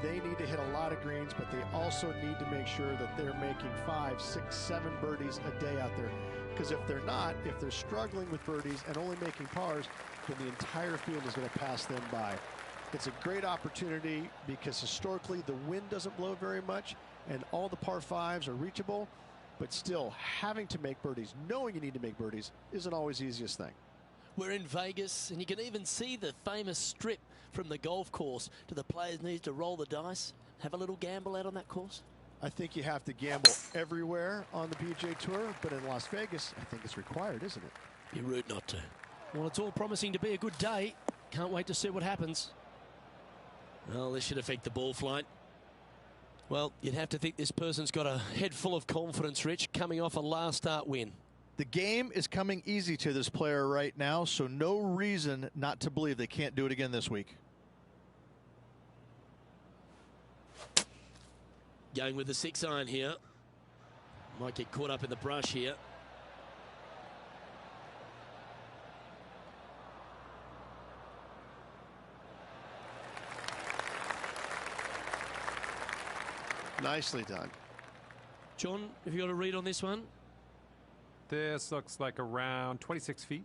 they need to hit a lot of greens, but they also need to make sure that they're making 5, 6, 7 birdies a day out there. Because if they're not, if they're struggling with birdies and only making pars, then the entire field is going to pass them by. It's a great opportunity because historically the wind doesn't blow very much and all the par 5s are reachable, but still having to make birdies, knowing you need to make birdies, isn't always the easiest thing. We're in Vegas, and you can even see the famous strip from the golf course. Do the players need to roll the dice, have a little gamble out on that course? I think you have to gamble everywhere on the PGA Tour, but in Las Vegas, I think it's required, isn't it? You're rude not to. Well, it's all promising to be a good day. Can't wait to see what happens. Well, this should affect the ball flight. Well, you'd have to think this person's got a head full of confidence, Rich, coming off a last start win. The game is coming easy to this player right now, so no reason not to believe they can't do it again this week. Going with the 6-iron here. Might get caught up in the brush here. Nicely done. John, have you got a read on this one? This looks like around 26 feet.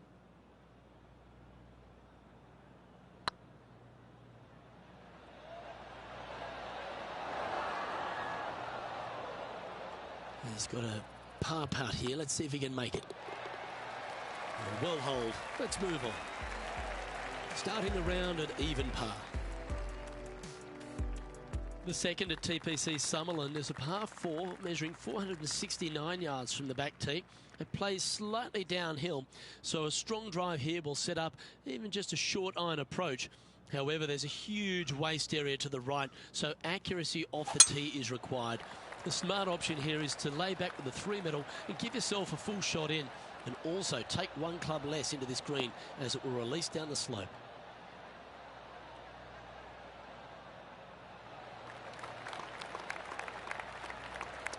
He's got a par putt here. Let's see if he can make it. Well hold. Let's move on. Starting the round at even par. The second at TPC Summerlin is a par 4 measuring 469 yards from the back tee. It plays slightly downhill, so a strong drive here will set up even just a short iron approach. However, there's a huge waste area to the right, so accuracy off the tee is required. The smart option here is to lay back with the 3 metal and give yourself a full shot in, and also take 1 club less into this green as it will release down the slope.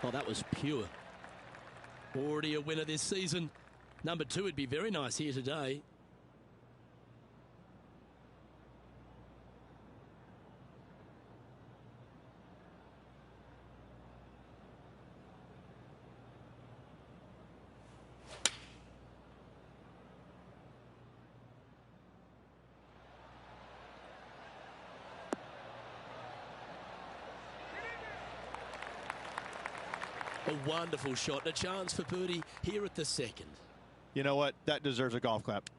Oh, that was pure. Already a winner this season. Number 2 would be very nice here today. A wonderful shot and a chance for birdie here at the second. You know what? That deserves a golf clap.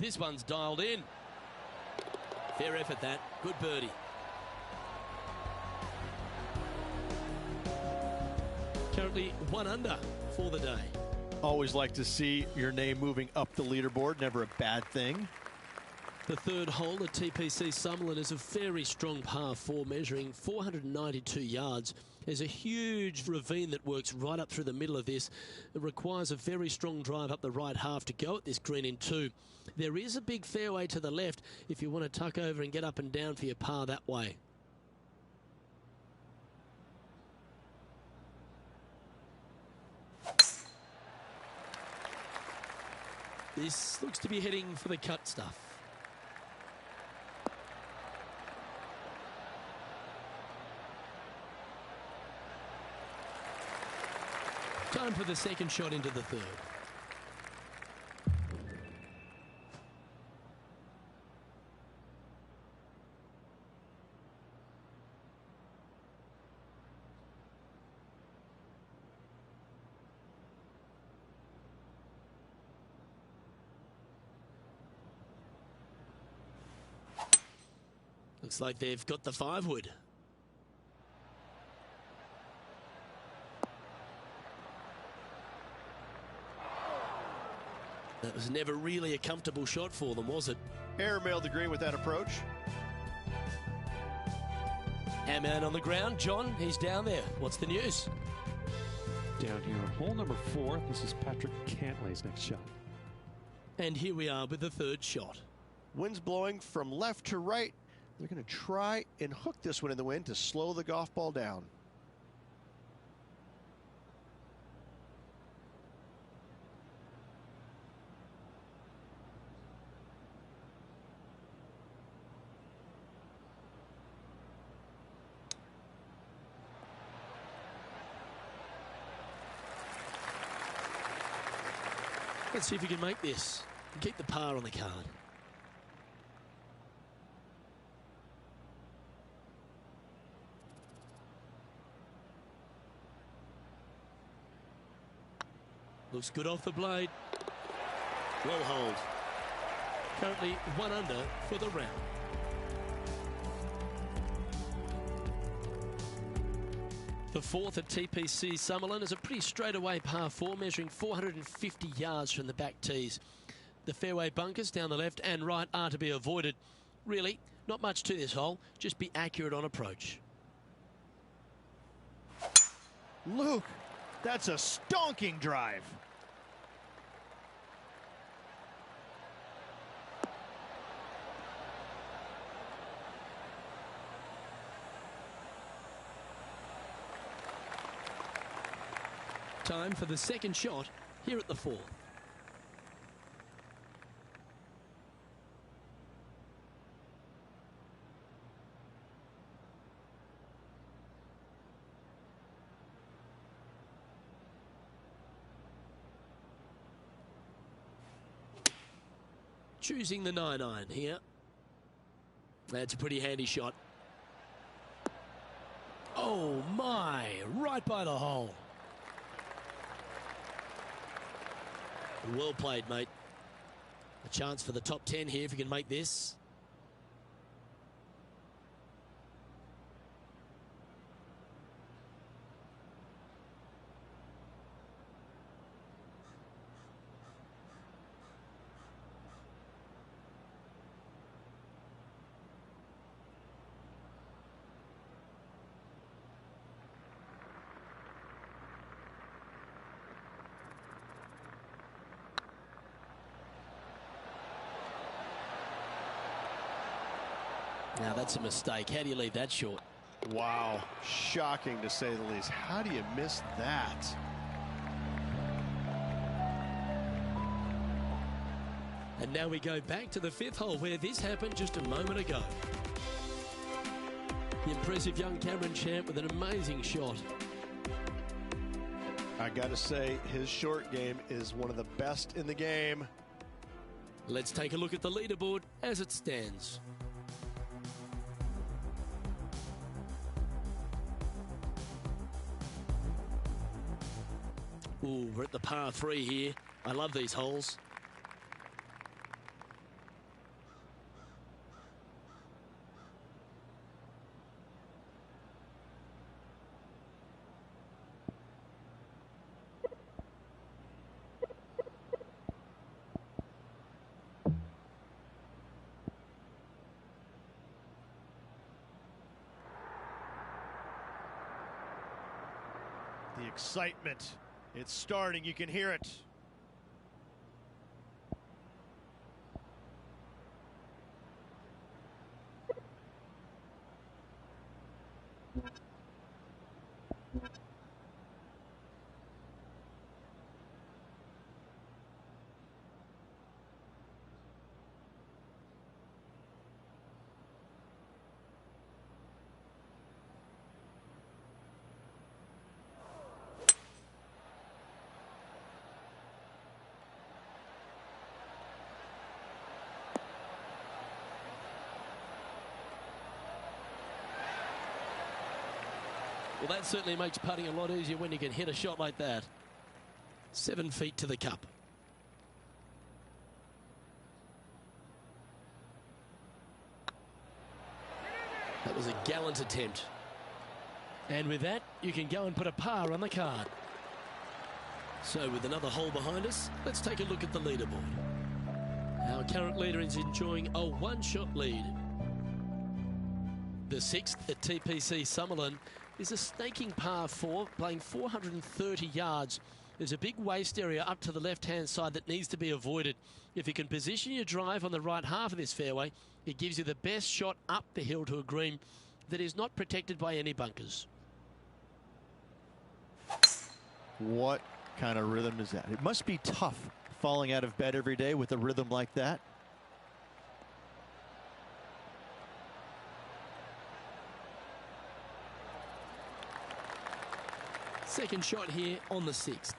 This one's dialed in. Fair effort that. Good birdie. Currently 1 under for the day. Always like to see your name moving up the leaderboard. Never a bad thing. The third hole at TPC Summerlin is a very strong par 4 measuring 492 yards. There's a huge ravine that works right up through the middle of this. It requires a very strong drive up the right half to go at this green in 2. There is a big fairway to the left if you want to tuck over and get up and down for your par that way. This looks to be heading for the cut stuff. Time for the second shot into the third. Looks like they've got the 5 wood. That was never really a comfortable shot for them, was it? Airmailed the green with that approach. Our man on the ground, John, he's down there. What's the news? Down here on hole number 4, this is Patrick Cantlay's next shot. And here we are with the third shot. Wind's blowing from left to right. They're going to try and hook this one in the wind to slow the golf ball down. Let's see if we can make this and keep the par on the card. Looks good off the blade. Well hold. Currently 1 under for the round. The fourth at TPC Summerlin is a pretty straightaway par 4, measuring 450 yards from the back tees. The fairway bunkers down the left and right are to be avoided. Really, not much to this hole. Just be accurate on approach. Luke, that's a stonking drive. Time for the second shot here at the fourth. Choosing the 9-iron here. That's a pretty handy shot. Oh my, right by the hole. Well played, mate. A chance for the top 10 here if you can make this. Now that's a mistake. How do you leave that short? Wow, shocking to say the least. How do you miss that? And now we go back to the fifth hole where this happened just a moment ago. The impressive young Cameron Champ with an amazing shot. I gotta say, his short game is one of the best in the game. Let's take a look at the leaderboard as it stands. Ooh, we're at the par 3 here. I love these holes. The excitement. It's starting. You can hear it. Well, that certainly makes putting a lot easier when you can hit a shot like that. 7 feet to the cup. That was a gallant attempt. And with that, you can go and put a par on the card. So with another hole behind us, let's take a look at the leaderboard. Our current leader is enjoying a one-shot lead. The sixth at TPC Summerlin is a staking par 4, playing 430 yards. There's a big waste area up to the left-hand side that needs to be avoided. If you can position your drive on the right half of this fairway, it gives you the best shot up the hill to a green that is not protected by any bunkers. What kind of rhythm is that? It must be tough falling out of bed every day with a rhythm like that. Second shot here on the 6th.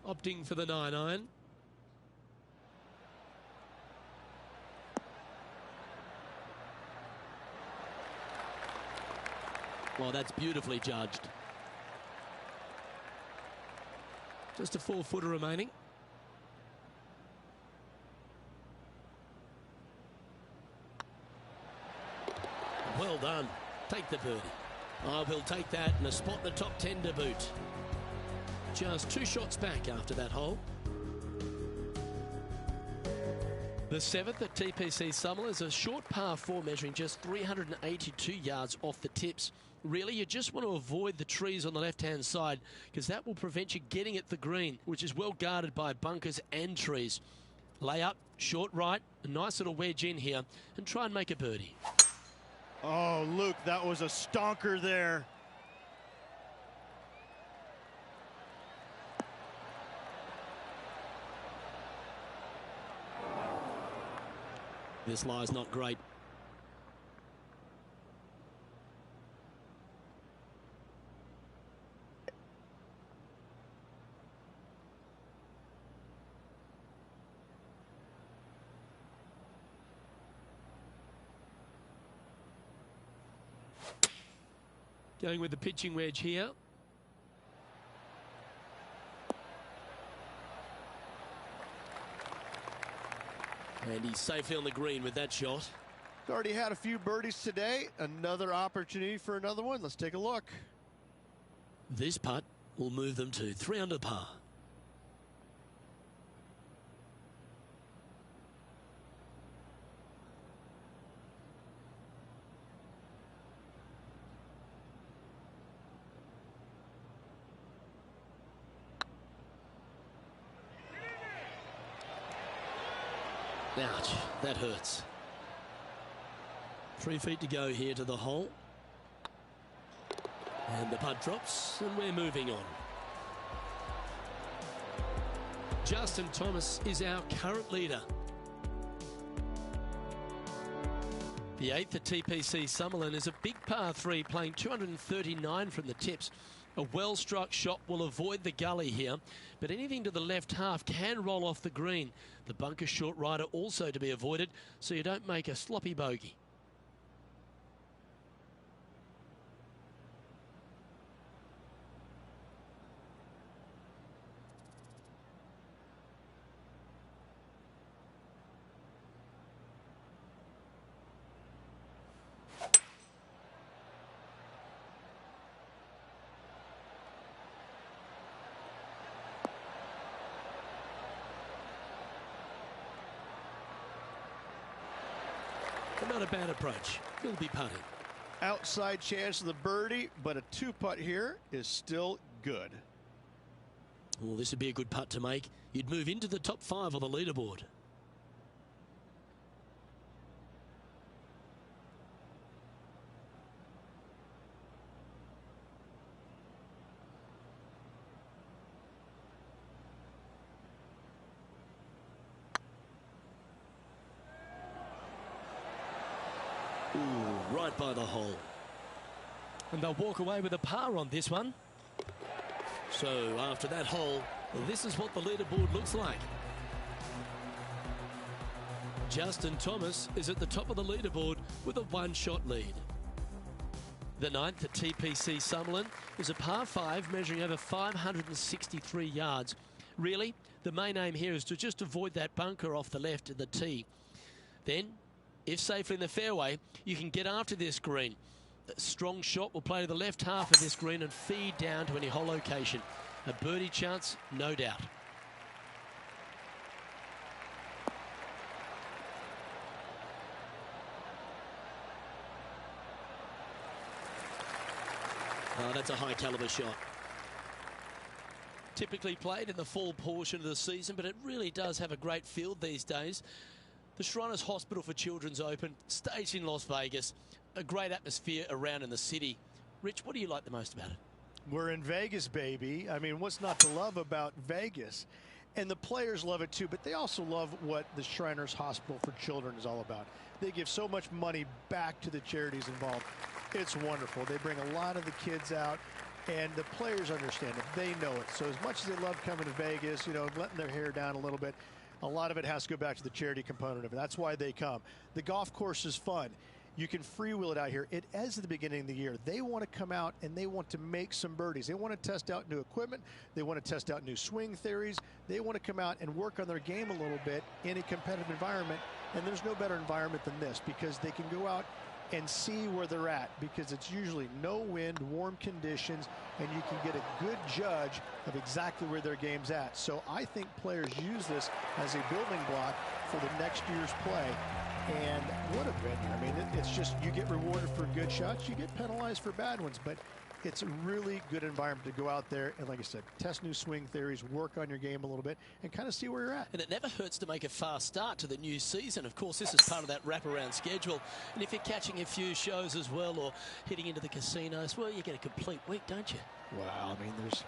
opting for the 9-iron. Well, that's beautifully judged. Just a 4-footer remaining. Well done. Take the birdie. Oh, we'll take that and a spot in the top 10 to boot. Just 2 shots back after that hole. The 7th at TPC Summerlin is a short par 4 measuring just 382 yards off the tips. Really, you just want to avoid the trees on the left-hand side because that will prevent you getting at the green, which is well guarded by bunkers and trees. Lay up, short right, a nice little wedge in here, and try and make a birdie. Oh, Luke, that was a stonker there. This lie's not great. Going with the pitching wedge here. And he's safely on the green with that shot. He's already had a few birdies today. Another opportunity for another one. Let's take a look. This putt will move them to 3 under par. Ouch, that hurts. 3 feet to go here to the hole. And the putt drops, and we're moving on. Justin Thomas is our current leader. The 8th at TPC Summerlin is a big par 3 playing 239 from the tips. A well-struck shot will avoid the gully here, but anything to the left half can roll off the green. The bunker short rider also to be avoided, so you don't make a sloppy bogey. Not a bad approach. He'll be putting. Outside chance of the birdie, but a 2-putt here is still good. Well, this would be a good putt to make. You'd move into the top 5 on the leaderboard. Ooh, right by the hole. And they'll walk away with a par on this one. So after that hole, well, this is what the leaderboard looks like. Justin Thomas is at the top of the leaderboard with a 1-shot lead. The 9th at TPC Summerlin is a par 5 measuring over 563 yards. Really, the main aim here is to just avoid that bunker off the left of the tee. Then, if safely in the fairway, you can get after this green. A strong shot will play to the left half of this green and feed down to any hole location. A birdie chance, no doubt. Oh, that's a high caliber shot. Typically played in the fall portion of the season, but it really does have a great field these days. The Shriners Hospital for Children's Open, staged in Las Vegas, a great atmosphere around in the city. Rich, what do you like the most about it? We're in Vegas, baby. I mean, what's not to love about Vegas? And the players love it too, but they also love what the Shriners Hospital for Children is all about. They give so much money back to the charities involved. It's wonderful. They bring a lot of the kids out, And the players understand it. They know it. So as much as they love coming to Vegas, you know, letting their hair down a little bit, a lot of it has to go back to the charity component of it. That's why they come. The golf course is fun. You can freewheel it out here. It is at the beginning of the year. They want to come out and they want to make some birdies. They want to test out new equipment. They want to test out new swing theories. They want to come out and work on their game a little bit in a competitive environment. And there's no better environment than this because they can go out and see where they're at, because it's usually no wind, warm conditions, and you can get a good judge of exactly where their game's at. So I think players use this as a building block for the next year's play. And what a venue. I mean, it's just, you get rewarded for good shots, you get penalized for bad ones, but it's a really good environment to go out there and, like I said, test new swing theories, work on your game a little bit, and kind of see where you're at. And it never hurts to make a fast start to the new season. Of course, this is part of that wraparound schedule. And if you're catching a few shows as well or hitting into the casinos, well, you get a complete week, don't you? Well, I mean, there's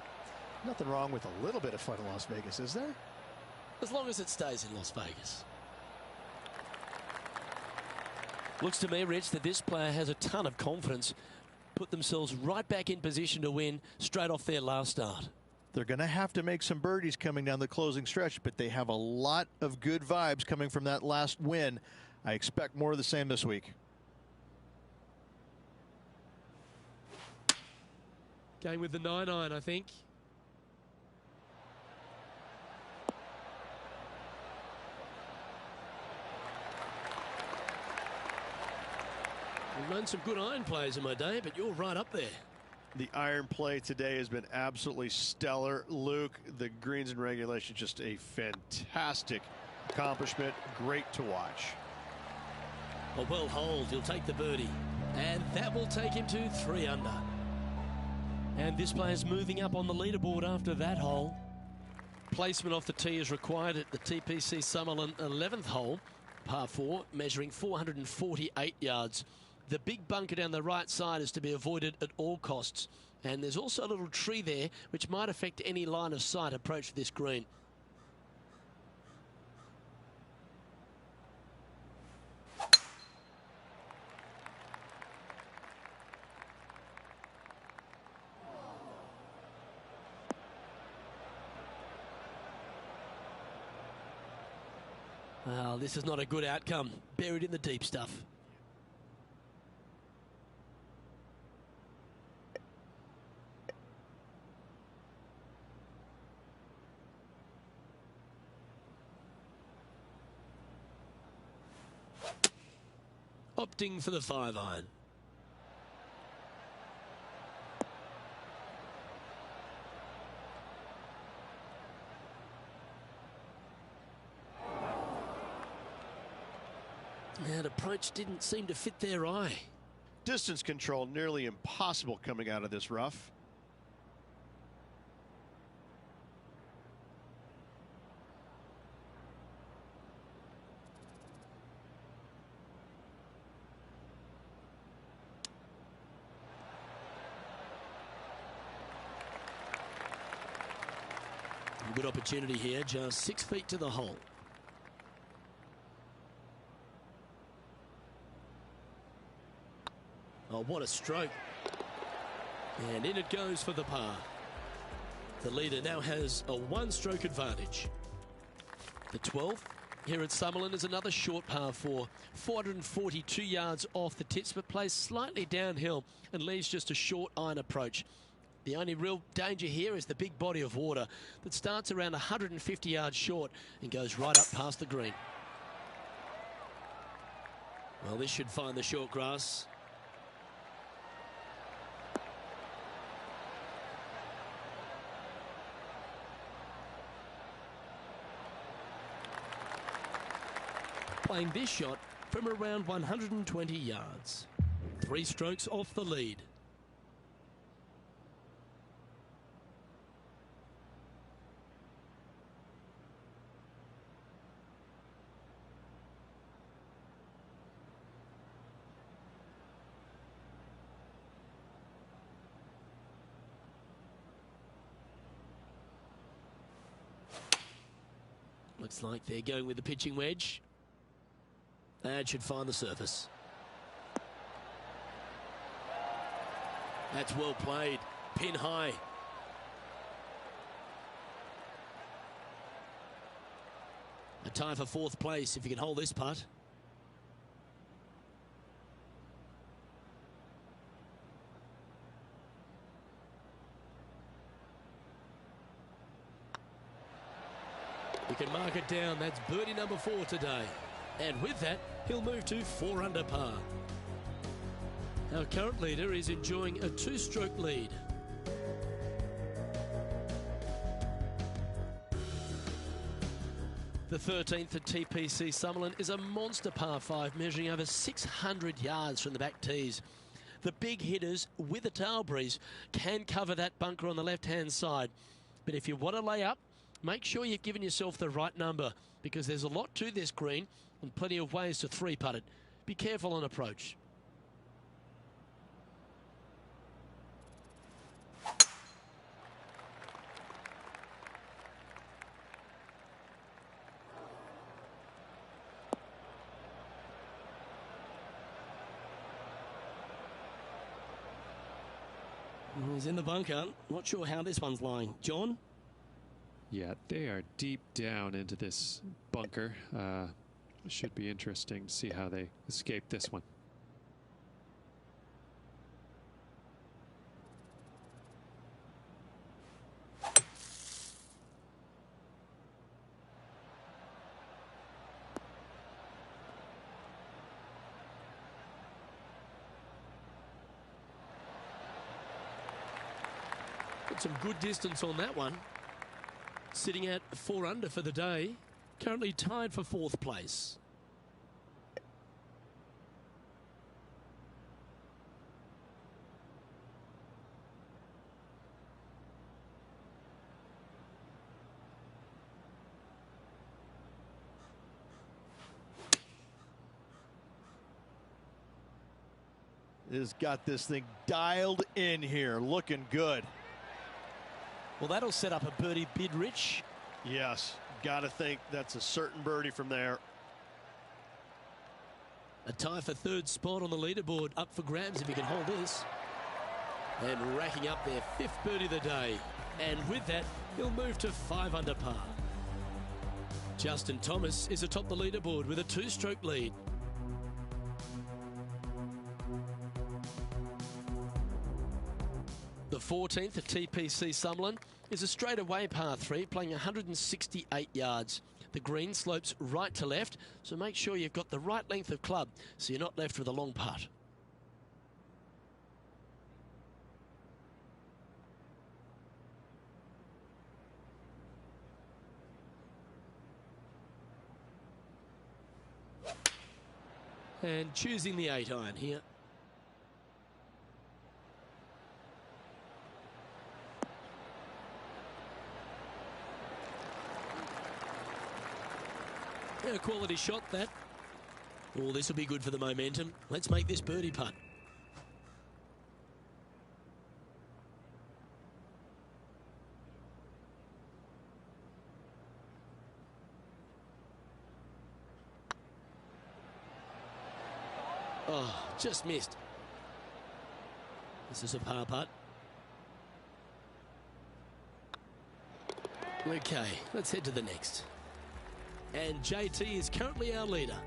nothing wrong with a little bit of fun in Las Vegas, is there? As long as it stays in Las Vegas. Looks to me, Rich, that this player has a ton of confidence. Put themselves right back in position to win straight off their last start. They're going to have to make some birdies coming down the closing stretch, but they have a lot of good vibes coming from that last win. I expect more of the same this week. Going with the 9-iron, I think. I've known some good iron players in my day, but you're right up there. The iron play today has been absolutely stellar. Luke, the greens and regulation, just a fantastic accomplishment. Great to watch. A well hold, he'll take the birdie. And that will take him to 3 under. And this player's moving up on the leaderboard after that hole. Placement off the tee is required at the TPC Summerlin 11th hole, par 4, measuring 448 yards. The big bunker down the right side is to be avoided at all costs. And there's also a little tree there which might affect any line of sight approach to this green. Well, this is not a good outcome. Buried in the deep stuff. Opting for the 5-iron. That approach didn't seem to fit their eye. Distance control nearly impossible coming out of this rough. Good opportunity here, just 6 feet to the hole. Oh, what a stroke. And in it goes for the par. The leader now has a 1-stroke advantage. The 12th here at Summerlin is another short par 4. 442 yards off the tips, but plays slightly downhill and leaves just a short iron approach. The only real danger here is the big body of water that starts around 150 yards short and goes right up past the green. Well, this should find the short grass. Playing this shot from around 120 yards. 3 strokes off the lead. Looks like they're going with the pitching wedge. That should find the surface. That's well played. Pin high. A tie for fourth place if you can hold this putt. You can mark it down. That's birdie number 4 today. And with that, he'll move to 4 under par. Our current leader is enjoying a 2-stroke lead. The 13th at TPC Summerlin is a monster par 5 measuring over 600 yards from the back tees. The big hitters with a tail breeze can cover that bunker on the left-hand side. But if you want to lay up, make sure you've given yourself the right number, because there's a lot to this green and plenty of ways to 3-putt it. Be careful on approach. He's in the bunker. Not sure how this one's lying. John? Yeah, they are deep down into this bunker. Should be interesting to see how they escape this one. Got some good distance on that one. Sitting at 4 under for the day. Currently tied for 4th place. Has got this thing dialed in here, looking good. Well, that'll set up a birdie bid, Rich. Yes, got to think that's a certain birdie from there. A tie for 3rd spot on the leaderboard, up for grabs if he can hold this. And racking up their 5th birdie of the day. And with that, he'll move to 5 under par. Justin Thomas is atop the leaderboard with a 2-stroke lead. The 14th at TPC Summerlin is a straightaway par 3 playing 168 yards. The green slopes right to left, so make sure you've got the right length of club so you're not left with a long putt. And choosing the 8-iron here. A quality shot, that. Oh, this will be good for the momentum. Let's make this birdie putt. Oh, just missed. This is a par putt. Okay, let's head to the next. And JT is currently our leader.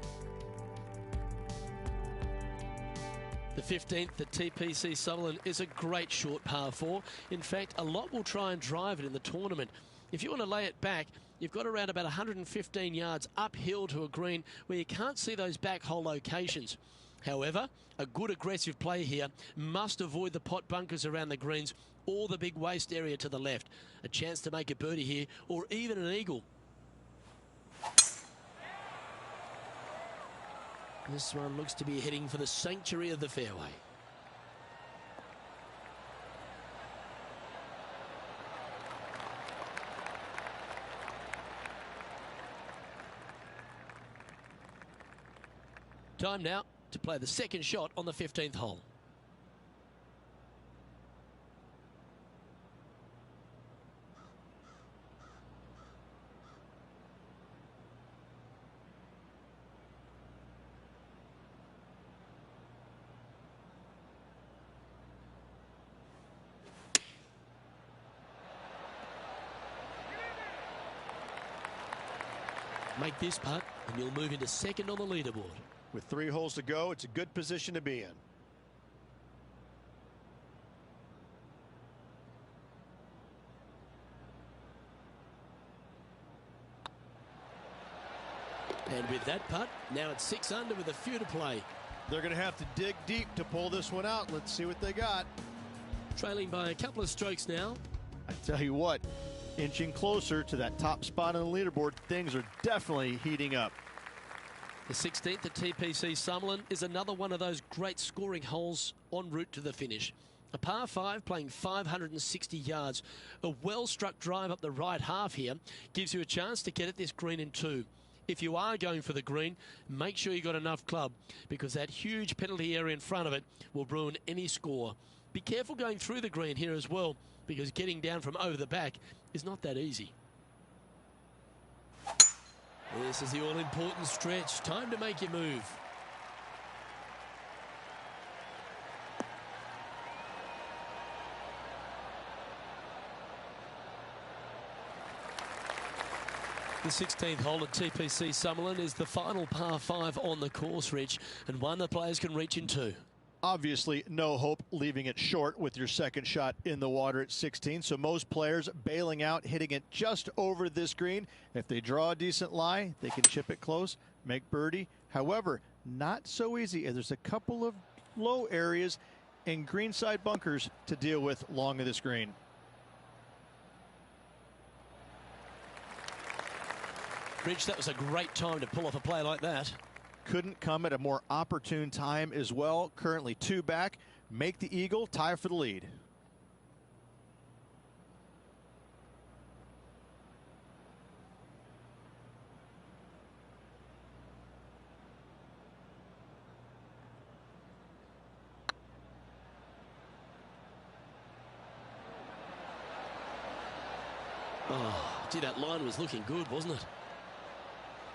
The 15th at TPC Summerlin is a great short par 4. In fact, a lot will try and drive it in the tournament. If you want to lay it back, you've got around about 115 yards uphill to a green where you can't see those back hole locations. However, a good aggressive play here must avoid the pot bunkers around the greens or the big waste area to the left. A chance to make a birdie here or even an eagle. This one looks to be heading for the sanctuary of the fairway. Time now to play the second shot on the 15th hole. Make this putt and you'll move into second on the leaderboard. With 3 holes to go, it's a good position to be in. And with that putt, now it's 6 under with a few to play. They're going to have to dig deep to pull this one out. Let's see what they got. Trailing by a couple of strokes now. I tell you what, inching closer to that top spot on the leaderboard, things are definitely heating up. The 16th at TPC Summerlin is another one of those great scoring holes en route to the finish. A par 5 playing 560 yards. A well-struck drive up the right half here gives you a chance to get at this green in 2. If you are going for the green, make sure you got enough club, because that huge penalty area in front of it will ruin any score. Be careful going through the green here as well, because getting down from over the back is not that easy. This is the all-important stretch. Time to make your move. The 16th hole at TPC Summerlin is the final par 5 on the course, Rich, and one that players can reach in 2. Obviously, no hope leaving it short with your second shot in the water at 16. So most players bailing out, hitting it just over this green. If they draw a decent lie, they can chip it close, make birdie. However, not so easy. There's a couple of low areas and greenside bunkers to deal with along this green. Rich, that was a great time to pull off a play like that. Couldn't come at a more opportune time as well. Currently 2 back. Make the eagle, tie for the lead. Oh, gee, that line was looking good, wasn't it?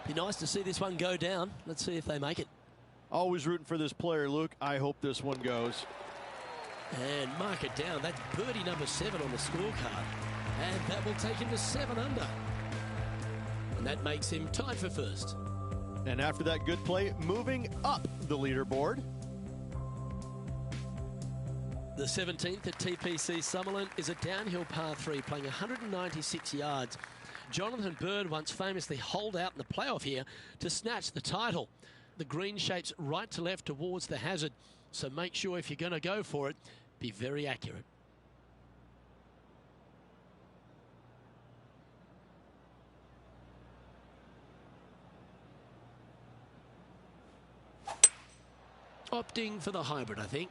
Be nice to see this one go down. Let's see if they make it. Always rooting for this player, Luke. I hope this one goes. And mark it down. That's birdie number 7 on the scorecard. And that will take him to 7 under. And that makes him tied for first. And after that good play, moving up the leaderboard. The 17th at TPC Summerlin is a downhill par 3 playing 196 yards. Jonathan Bird once famously holed out in the playoff here to snatch the title. The green shapes right to left towards the hazard, so make sure if you're going to go for it, be very accurate. Opting for the hybrid, I think.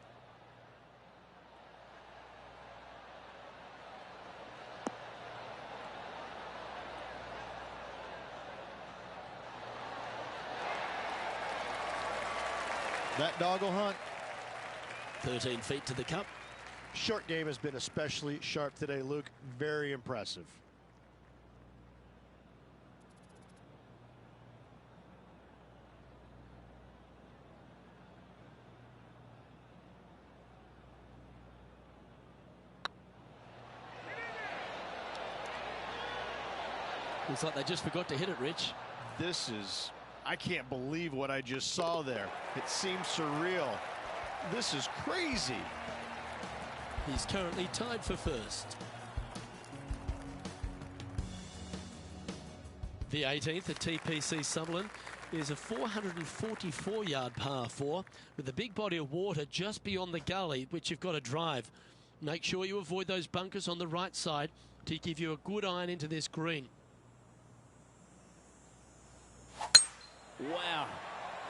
That dog will hunt. 13 feet to the cup. Short game has been especially sharp today, Luke. Very impressive. Looks like they just forgot to hit it, Rich. This is, I can't believe what I just saw there. It seems surreal. This is crazy. He's currently tied for first. The 18th at TPC Summerlin is a 444-yard par 4 with a big body of water just beyond the gully, which you've got to drive. Make sure you avoid those bunkers on the right side to give you a good iron into this green. Wow.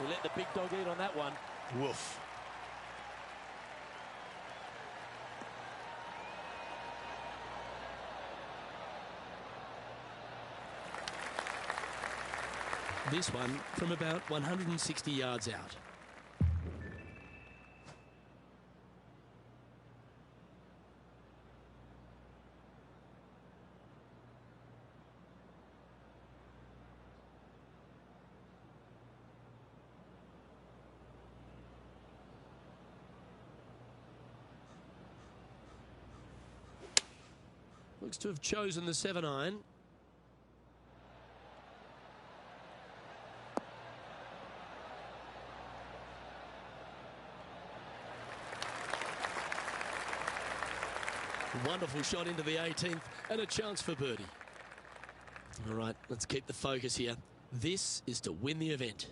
We let the big dog eat on that one. Woof. This one from about 160 yards out. Looks to have chosen the 7-iron. Wonderful shot into the 18th and a chance for birdie. All right, let's keep the focus here. This is to win the event.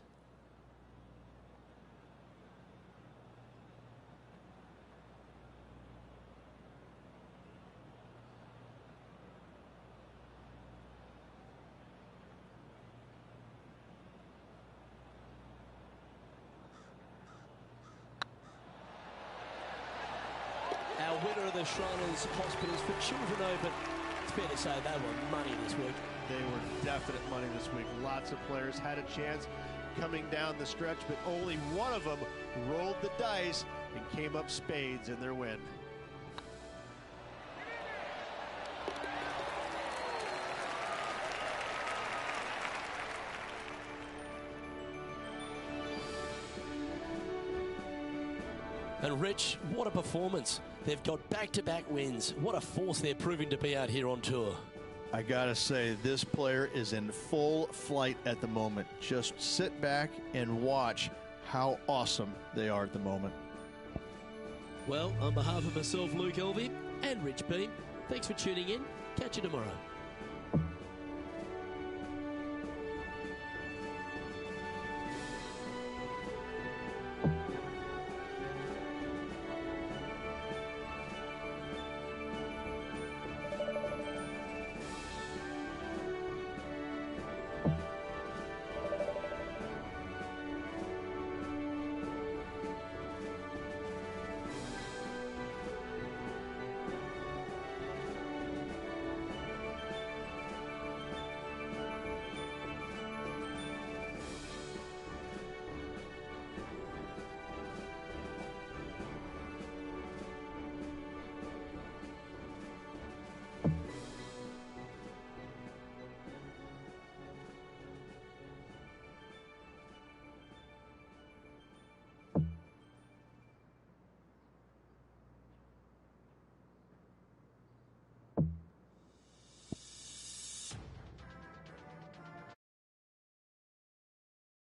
Our winner of the Shriners Hospitals for Children Open. It's fair to say they were money this week. They were definite money this week. Lots of players had a chance coming down the stretch, but only one of them rolled the dice and came up spades in their win. And Rich, what a performance. They've got back-to-back wins. What a force they're proving to be out here on tour. I gotta say, this player is in full flight at the moment. Just sit back and watch how awesome they are at the moment. Well, on behalf of myself, Luke Elvey, and Rich Beam, thanks for tuning in. Catch you tomorrow.